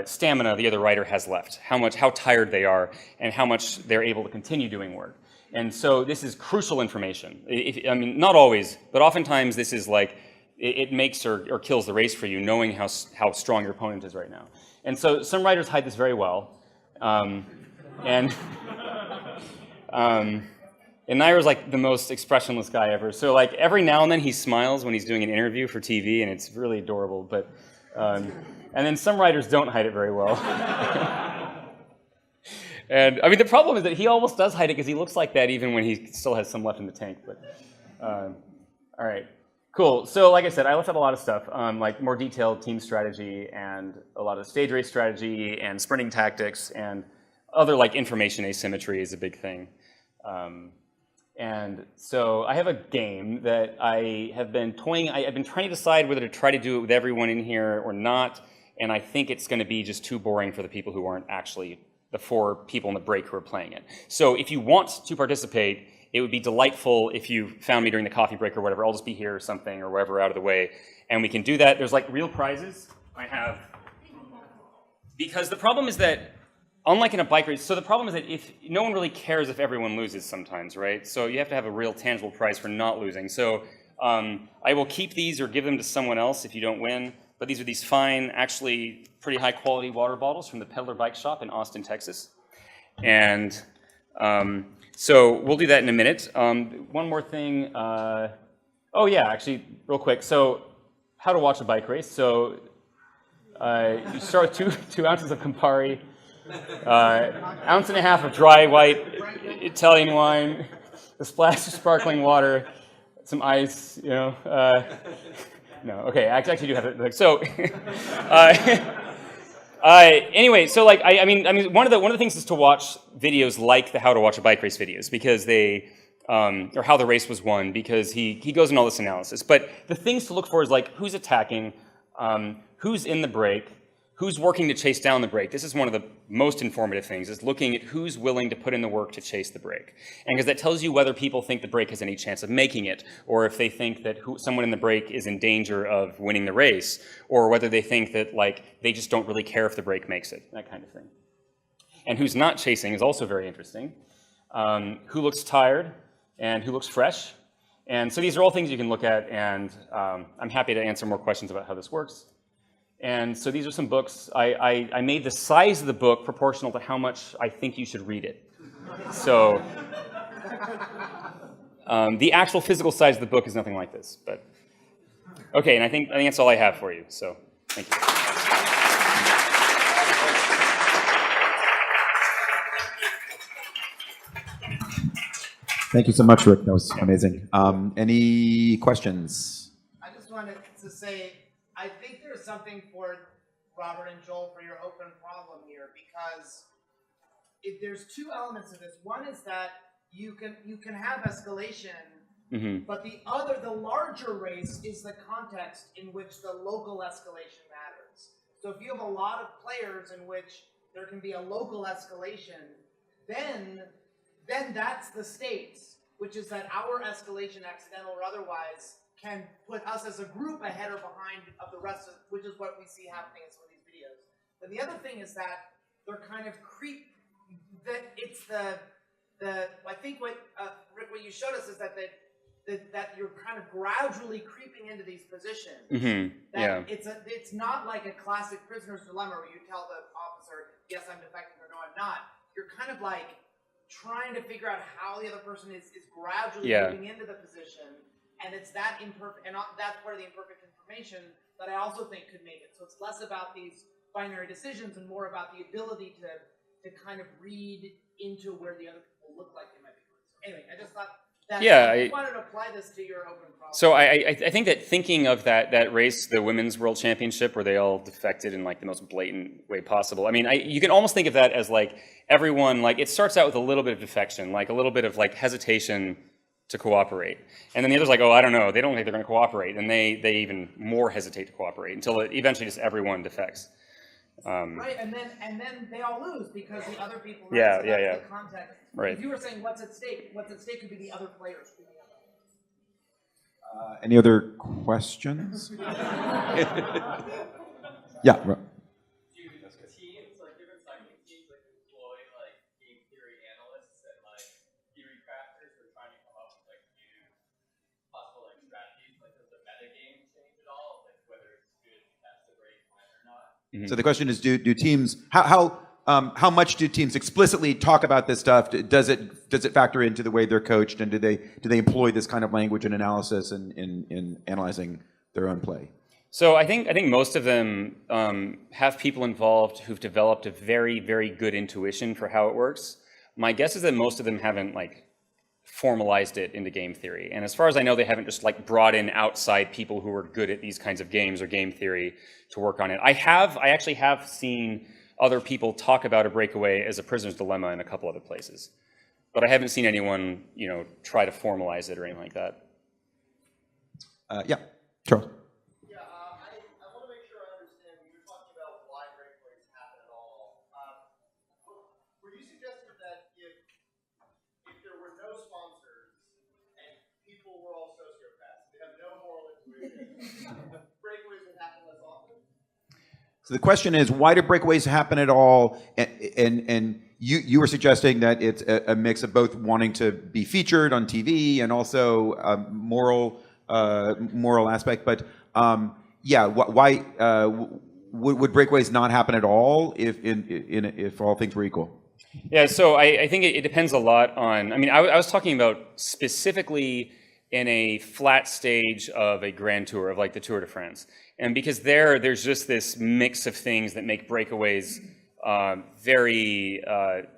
stamina the other rider has left, how tired they are, and how much they're able to continue doing work. And so this is crucial information. Not always, but oftentimes this is like, it makes or kills the race for you, knowing how strong your opponent is right now. And so some riders hide this very well. And Naira's like the most expressionless guy ever. So like every now and then he smiles when he's doing an interview for TV, and it's really adorable. But and then some riders don't hide it very well. And the problem is that he almost does hide it because he looks like that even when he still has some left in the tank. But all right, cool. So like I said, I left out a lot of stuff, like more detailed team strategy and a lot of stage race strategy and sprinting tactics and other like information asymmetry is a big thing. And so I have a game that I have been toying. I've been trying to decide whether to try to do it with everyone in here or not. And I think it's going to be just too boring for the people who aren't actually the 4 people in the break who are playing it. So if you want to participate, it would be delightful if you found me during the coffee break or whatever. I'll just be here or something or wherever out of the way. And we can do that. There's like real prizes I have. Because the problem is that, unlike in a bike race, so the problem is that if no one really cares if everyone loses sometimes, right? So you have to have a real tangible prize for not losing. So I will keep these or give them to someone else if you don't win. But these are these fine, actually pretty high quality water bottles from the Peddler Bike Shop in Austin, Texas. And so we'll do that in a minute. One more thing. Oh yeah, actually, real quick. So how to watch a bike race. So you start with 2 ounces of Campari, ounce and a half of dry white Italian wine, a splash of sparkling water, some ice, No, okay, I actually do have it. So, anyway, so like, one of the things is to watch videos like the How to Watch a Bike Race videos because they, or how the race was won because he goes into all this analysis. But the things to look for is like who's attacking, who's in the break, who's working to chase down the break. This is one of the most informative things, is looking at who's willing to put in the work to chase the break. And because that tells you whether people think the break has any chance of making it, or if they think that someone in the break is in danger of winning the race, or whether they think that like they just don't really care if the break makes it, that kind of thing. and who's not chasing is also very interesting. Who looks tired and who looks fresh. And so these are all things you can look at, and I'm happy to answer more questions about how this works. And so these are some books. I made the size of the book proportional to how much I think you should read it. So the actual physical size of the book is nothing like this. But okay, and I think that's all I have for you. So thank you. Thank you so much, Rick. That was amazing. Any questions? I just wanted to say, I think there's something for Robert and Joel for your open problem here, because there's two elements of this. One is that you can have escalation, but the larger race is the context in which the local escalation matters. So if you have a lot of players in which there can be a local escalation, then that's the stakes, which is that our escalation, accidental or otherwise, can put us as a group ahead or behind of the rest of, which is what we see happening in some of these videos. But the other thing is that they're kind of that it's I think what Rick, what you showed us is that you're kind of gradually creeping into these positions. It's not like a classic prisoner's dilemma where you tell the officer, yes, I'm defecting, or no, I'm not. You're kind of like trying to figure out how the other person is gradually moving into the position, and it's that imperfect, and that's part of the imperfect information that I also think could make it. So it's less about these binary decisions and more about the ability to kind of read into where the other people look like they might be going. So anyway, I just thought that I wanted to apply this to your open problem. So I think that thinking of that race, the Women's World Championship, where they all defected in like the most blatant way possible. I mean, you can almost think of that as like everyone, like it starts out with a little bit of defection, like a little bit of like hesitation to cooperate. And then the other's like, oh, I don't know, they don't think they're going to cooperate. And they even more hesitate to cooperate until eventually just everyone defects. Right, and then they all lose because the other people. Right? The context. Right. If you were saying what's at stake could be the other players. Any other questions? Yeah. Right. Teams, like different cycling teams, like employ like game theory analysts and like theory crafters who are trying to come up with like new possible like strategies. Like does the meta game change at all? Like whether it's good to test the break plan or not? So the question is, do teams how much do teams explicitly talk about this stuff? Does it factor into the way they're coached, and do they employ this kind of language and analysis in analyzing their own play? So I think most of them have people involved who've developed a very, very good intuition for how it works. My guess is that most of them haven't like formalized it into game theory. And as far as I know, they haven't just like brought in outside people who are good at these kinds of games or game theory to work on it. I actually have seen other people talk about a breakaway as a prisoner's dilemma in a couple other places. But I haven't seen anyone, try to formalize it or anything like that. Yeah, Charles. Yeah, I want to make sure I understand. You're talking about why breakaways happen at all. Were you suggesting that if there were no sponsors and people were all sociopaths, they have no moral intuition, breakaways would happen less often? So the question is, why do breakaways happen at all? And you were suggesting that it's a mix of both wanting to be featured on TV and also a moral aspect. But why would breakaways not happen at all if all things were equal? Yeah, so I think it depends a lot on. I mean, I was talking about specifically in a flat stage of a Grand Tour, of like the Tour de France. And because there's just this mix of things that make breakaways very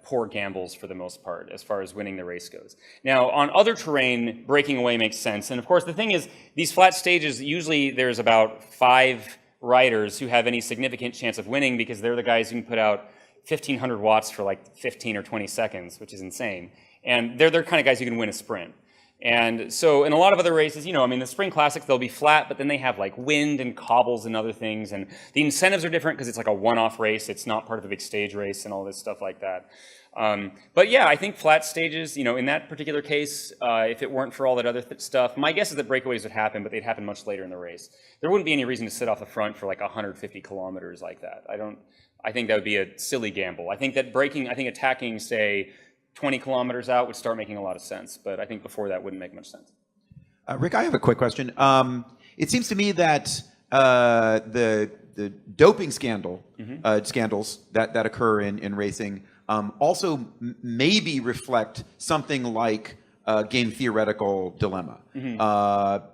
poor gambles for the most part, as far as winning the race goes. Now, on other terrain, breaking away makes sense. And of course, the thing is, these flat stages, usually there's about 5 riders who have any significant chance of winning because they're the guys who can put out 1,500 watts for like 15 or 20 seconds, which is insane. And they're kind of guys who can win a sprint. And so in a lot of other races, I mean, the Spring Classics, they'll be flat, but then they have like wind and cobbles and other things. And the incentives are different because it's like a one-off race. It's not part of a big stage race and all this stuff like that. But yeah, I think flat stages, in that particular case, if it weren't for all that other stuff, my guess is that breakaways would happen, but they'd happen much later in the race. There wouldn't be any reason to sit off the front for like 150 kilometers like that. I think that would be a silly gamble. I think that attacking, say, 20 kilometers out would start making a lot of sense, but I think before that wouldn't make much sense. Rick, I have a quick question. It seems to me that the doping scandals that occur in racing also maybe reflect something like a game theoretical dilemma.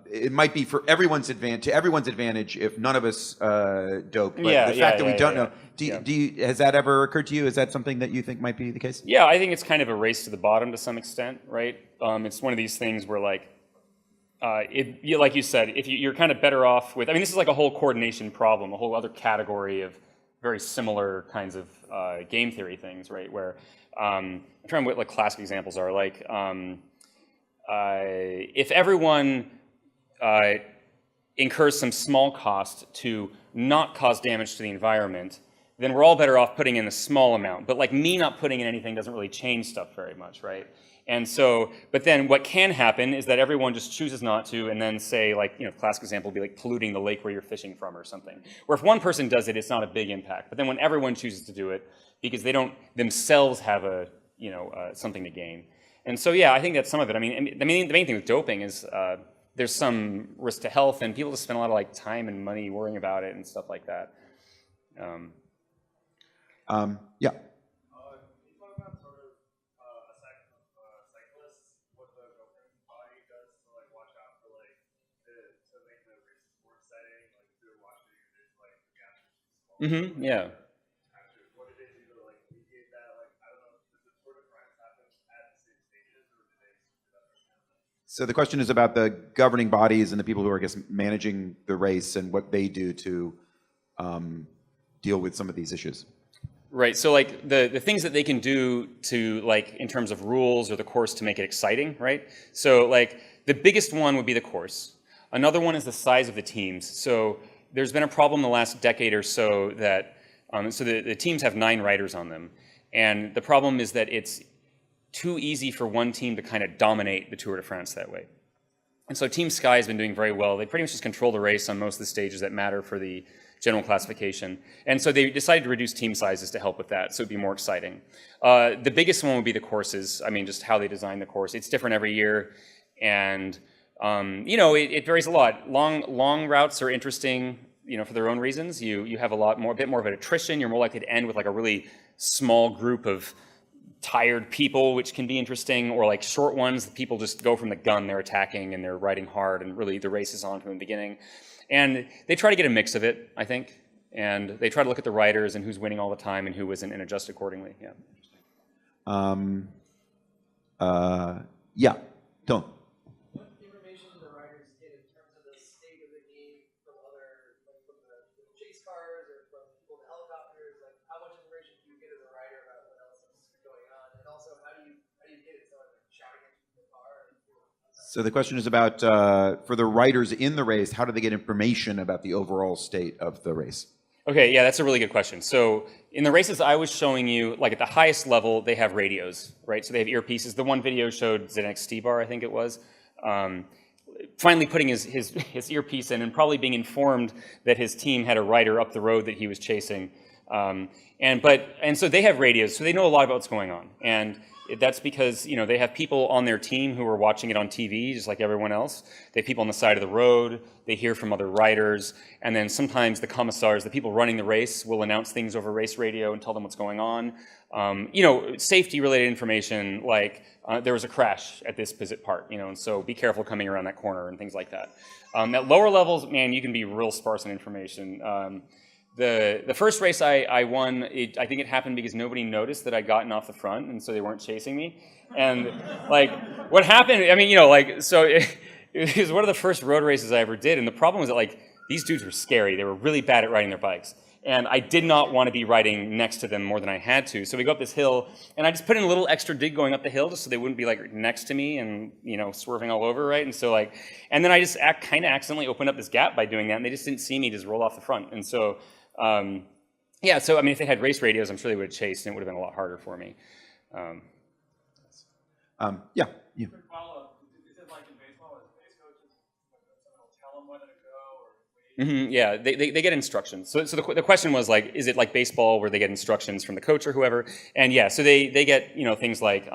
It might be for everyone's advantage if none of us dope. But the fact that we don't know, has that ever occurred to you? Is that something that you think might be the case? Yeah, I think it's kind of a race to the bottom to some extent, right? It's one of these things where like you said, if you're kind of better off with, this is like a whole coordination problem, a whole other category of very similar kinds of game theory things, right? Where I'm trying to what like classic examples are, like if everyone incurs some small cost to not cause damage to the environment, then we're all better off putting in a small amount. But like me not putting in anything doesn't really change stuff very much, right? And so, but then what can happen is that everyone just chooses not to, and then say like, classic example would be like polluting the lake where you're fishing from or something. Where if one person does it, it's not a big impact. But then when everyone chooses to do it, because they don't themselves have a, something to gain. And so, yeah, I think that's some of it. The main thing with doping is there's some risk to health, and people just spend a lot of like time and money worrying about it and stuff like that. Yeah. Yeah. What did they do to like mediate that? Like, I don't know, does the Tour de France happen at the same stages, or do they? So the question is about the governing bodies and the people who are, I guess, managing the race and what they do to deal with some of these issues. Right. So like the things that they can do to like in terms of rules or the course to make it exciting, right? So like the biggest one would be the course. Another one is the size of the teams. So there's been a problem the last decade or so that the teams have 9 riders on them, and the problem is that it's too easy for one team to kind of dominate the Tour de France that way. And so Team Sky has been doing very well. They pretty much just control the race on most of the stages that matter for the general classification. And so they decided to reduce team sizes to help with that, so it'd be more exciting. The biggest one would be the courses. Just how they design the course. It's different every year, and it varies a lot. Long routes are interesting, for their own reasons. You have a bit more of an attrition. You're more likely to end with like a really small group of tired people, which can be interesting, or like short ones, the people just go from the gun, they're attacking and they're riding hard, and really the race is on from the beginning. And they try to get a mix of it, I think, and they try to look at the riders and who's winning all the time and who isn't, and adjust accordingly. Yeah. Don't. What information do the riders get in terms of the state of the game from other, like from the chase cars or from people in the helicopters? Like, how much information do you get as a rider about what else is going on? And also, how do you get it? Someone like shouting at you from the car? So the question is about for the riders in the race, how do they get information about the overall state of the race? Okay, yeah, that's a really good question. So in the races I was showing you, like at the highest level, they have radios, right? So they have earpieces. The one video showed Zdeněk Stybar, I think it was, finally putting his earpiece in and probably being informed that his team had a rider up the road that he was chasing. And so they have radios, so they know a lot about what's going on. And that's because, they have people on their team who are watching it on TV, just like everyone else. They have people on the side of the road. They hear from other riders. And then sometimes the commissars, the people running the race, will announce things over race radio and tell them what's going on. Safety-related information, like there was a crash at this part, and so be careful coming around that corner and things like that. At lower levels, man, you can be real sparse on information. The first race I won, I think it happened because nobody noticed that I'd gotten off the front, and so they weren't chasing me. And like, what happened? So it was one of the first road races I ever did, and the problem was that like these dudes were scary. They were really bad at riding their bikes, And I did not want to be riding next to them more than I had to. So we go up this hill, and I just put in a little extra dig going up the hill just so they wouldn't be like next to me and, you know, swerving all over, right? And so like, and then I just kind of accidentally opened up this gap by doing that, and they just didn't see me just roll off the front. And so, yeah, so I mean, if they had race radios, I'm sure they would have chased, and it would have been a lot harder for me. Yeah. Quick follow-up. Is it like in baseball, as base coaches, someone will tell them whether to go or wait? Yeah, they get instructions. So the question was like, is it like baseball where they get instructions from the coach or whoever? And yeah, so they get, you know, things like,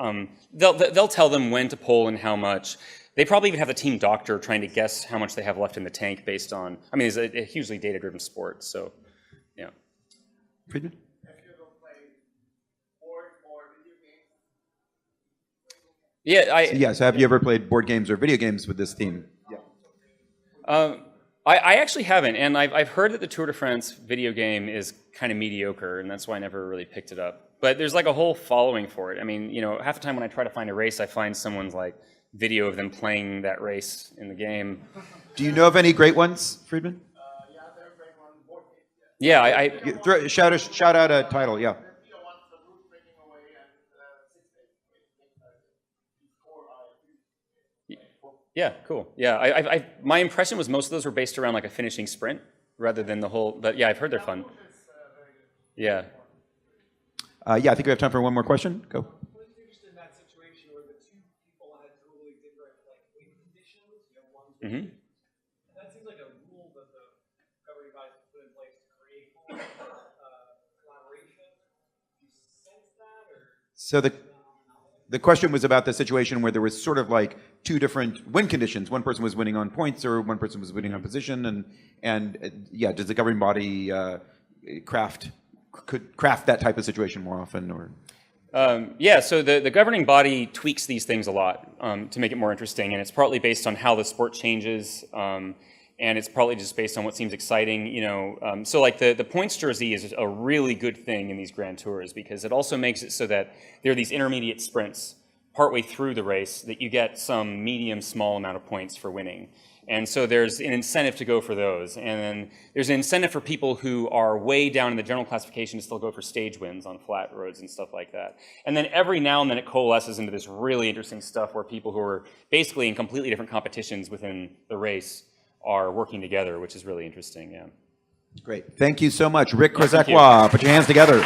they'll tell them when to pull and how much. They probably even have the team doctor trying to guess how much they have left in the tank based on, I mean, it's a hugely data-driven sport, so, yeah. Friedman? Have you ever played board or video games? Yeah, Yes, have you ever played board games or video games with this theme? Yeah. I actually haven't, and I've heard that the Tour de France video game is kind of mediocre, and that's why I never really picked it up. But there's like a whole following for it. I mean, you know, half the time when I try to find a race, I find someone's like video of them playing that race in the game. Do you know of any great ones, Friedman? Yeah, they're a great one. Board games. Yeah, Shout out a title, yeah. Video ones, the root breaking away and 6 days. Yeah, cool. Yeah, my impression was most of those were based around like a finishing sprint rather than the whole. But yeah, I've heard they're fun. Yeah. Yeah, I think we have time for one more question. Go. What is interested in that situation where the two people had totally different like weight conditions? You know, one's Mm-hmm. and that seems like a rule that the governing bodies put in place to create collaboration. Do you sense that, or? So the question was about the situation where there was sort of like two different win conditions. One person was winning on points, or one person was winning on position, and yeah, does the governing body could craft that type of situation more often, or? Yeah, so the governing body tweaks these things a lot to make it more interesting, and it's partly based on how the sport changes, and it's partly just based on what seems exciting, you know. So like the points jersey is a really good thing in these Grand Tours because it also makes it so that there are these intermediate sprints partway through the race that you get some medium, small amount of points for winning. And so there's an incentive to go for those. And then there's an incentive for people who are way down in the general classification to still go for stage wins on flat roads and stuff like that. And then every now and then it coalesces into this really interesting stuff where people who are basically in completely different competitions within the race are working together, which is really interesting, yeah. Great. Thank you so much. Rick Korzekwa, put your hands together.